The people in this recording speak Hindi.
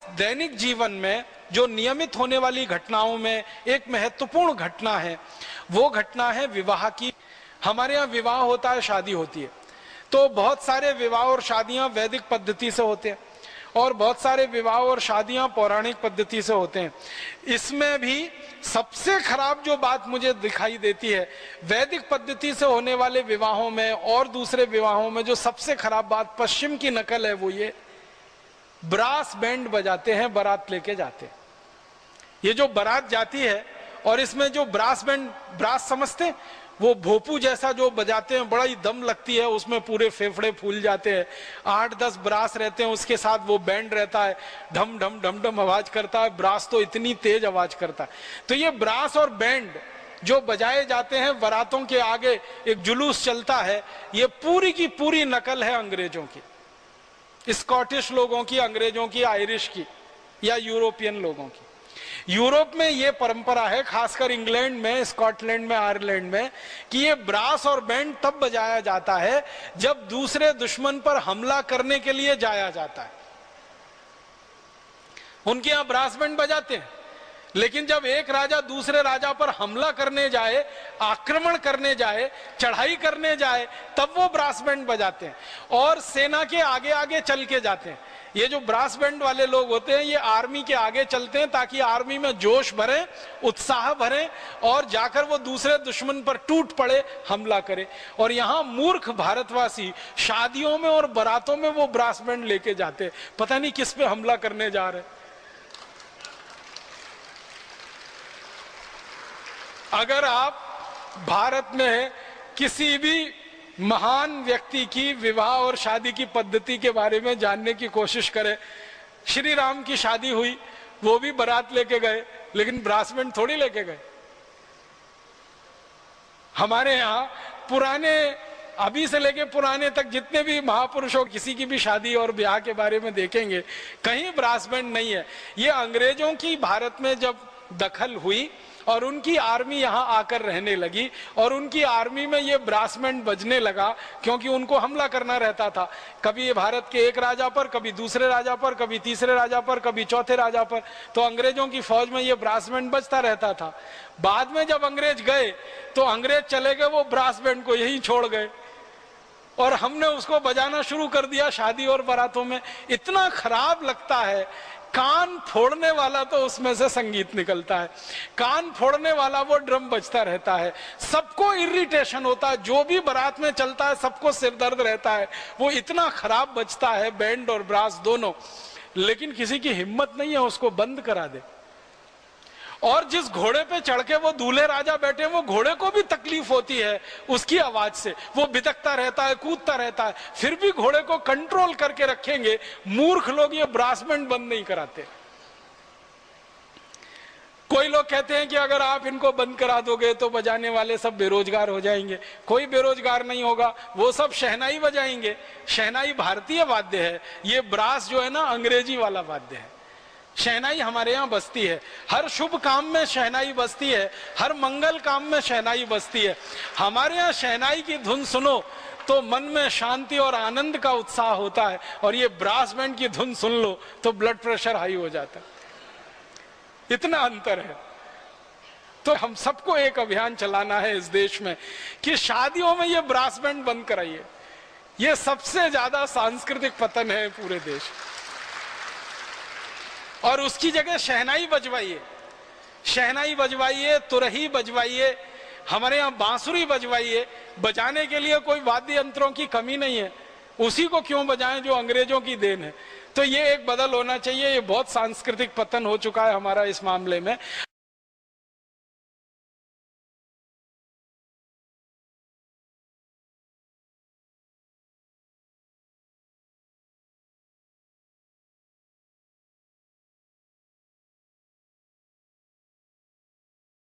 दैनिक जीवन में जो नियमित होने वाली घटनाओं में एक महत्वपूर्ण घटना है, वो घटना है विवाह की। हमारे यहाँ विवाह होता है, शादी होती है, तो बहुत सारे विवाह और शादियां वैदिक पद्धति से होते हैं और बहुत सारे विवाह और शादियां पौराणिक पद्धति से होते हैं। इसमें भी सबसे खराब जो बात मुझे दिखाई देती है वैदिक पद्धति से होने वाले विवाहों में और दूसरे विवाहों में, जो सबसे खराब बात पश्चिम की नकल है, वो ये ब्रास बैंड बजाते हैं, बारात लेके जाते हैं। ये जो बारात जाती है और इसमें जो ब्रास बैंड, ब्रास समझते हैं, वो भोपू जैसा जो बजाते हैं, बड़ा ही दम लगती है, उसमें पूरे फेफड़े फूल जाते हैं। 8-10 ब्रास रहते हैं, उसके साथ वो बैंड रहता है, ढम ढम ढम ढम आवाज करता है। ब्रास तो इतनी तेज आवाज करता है। तो ये ब्रास और बैंड जो बजाए जाते हैं बारातों के आगे, एक जुलूस चलता है, ये पूरी की पूरी नकल है अंग्रेजों की, स्कॉटिश लोगों की, अंग्रेजों की, आयरिश की या यूरोपियन लोगों की। यूरोप में ये परंपरा है, खासकर इंग्लैंड में, स्कॉटलैंड में, आयरलैंड में, कि ये ब्रास और बैंड तब बजाया जाता है जब दूसरे दुश्मन पर हमला करने के लिए जाया जाता है। उनके यहां ब्रास बैंड बजाते हैं, लेकिन जब एक राजा दूसरे राजा पर हमला करने जाए, आक्रमण करने जाए, चढ़ाई करने जाए, तब वो ब्रास बैंड बजाते हैं और सेना के आगे आगे चल के जाते हैं। ये जो ब्रास बैंड वाले लोग होते हैं, ये आर्मी के आगे चलते हैं ताकि आर्मी में जोश भरे, उत्साह भरे और जाकर वो दूसरे दुश्मन पर टूट पड़े, हमला करे। और यहाँ मूर्ख भारतवासी शादियों में और बारातों में वो ब्रास बैंड लेके जाते, पता नहीं किस पे हमला करने जा रहे। अगर आप भारत में किसी भी महान व्यक्ति की विवाह और शादी की पद्धति के बारे में जानने की कोशिश करें, श्री राम की शादी हुई, वो भी बारात लेके गए, लेकिन ब्रास बैंड थोड़ी लेके गए। हमारे यहाँ पुराने, अभी से लेके पुराने तक जितने भी महापुरुषों, किसी की भी शादी और ब्याह के बारे में देखेंगे, कहीं ब्रास बैंड नहीं है। ये अंग्रेजों की भारत में जब दखल हुई और उनकी आर्मी यहाँ आकर रहने लगी और उनकी आर्मी में ये ब्रास बैंड बजने लगा, क्योंकि उनको हमला करना रहता था, कभी ये भारत के एक राजा पर, कभी दूसरे राजा पर, कभी तीसरे राजा पर, कभी चौथे राजा पर। तो अंग्रेजों की फौज में ये ब्रास बैंड बजता रहता था। बाद में जब अंग्रेज गए तो अंग्रेज चले गए, वो ब्रास बैंड को यहीं छोड़ गए और हमने उसको बजाना शुरू कर दिया शादी और बारातों में। इतना खराब लगता है, कान फोड़ने वाला तो उसमें से संगीत निकलता है, कान फोड़ने वाला वो ड्रम बजता रहता है, सबको इरिटेशन होता है, जो भी बारात में चलता है सबको सिर दर्द रहता है, वो इतना खराब बजता है, बैंड और ब्रास दोनों। लेकिन किसी की हिम्मत नहीं है उसको बंद करा दे। और जिस घोड़े पे चढ़ के वो दूल्हे राजा बैठे, वो घोड़े को भी तकलीफ होती है उसकी आवाज से, वो बिदकता रहता है, कूदता रहता है, फिर भी घोड़े को कंट्रोल करके रखेंगे। मूर्ख लोग ये ब्रास बैंड बंद नहीं कराते। कोई लोग कहते हैं कि अगर आप इनको बंद करा दोगे तो बजाने वाले सब बेरोजगार हो जाएंगे। कोई बेरोजगार नहीं होगा, वो सब शहनाई बजाएंगे। शहनाई भारतीय वाद्य है, ये ब्रास जो है ना अंग्रेजी वाला वाद्य है। शहनाई हमारे यहाँ बजती है, हर शुभ काम में शहनाई बजती है, हर मंगल काम में शहनाई बजती है। हमारे यहाँ शहनाई की धुन सुनो तो मन में शांति और आनंद का उत्साह होता है, और ये ब्रास बैंड की धुन सुन लो तो ब्लड प्रेशर हाई हो जाता है। इतना अंतर है। तो हम सबको एक अभियान चलाना है इस देश में कि शादियों में ये ब्रास बैंड बंद कराइए। ये सबसे ज्यादा सांस्कृतिक पतन है पूरे देश, और उसकी जगह शहनाई बजवाइए, शहनाई बजवाइए, तुरही बजवाइए, हमारे यहाँ बांसुरी बजवाइए। बजाने के लिए कोई वाद्य यंत्रों की कमी नहीं है, उसी को क्यों बजाएं जो अंग्रेजों की देन है। तो ये एक बदल होना चाहिए। ये बहुत सांस्कृतिक पतन हो चुका है हमारा इस मामले में।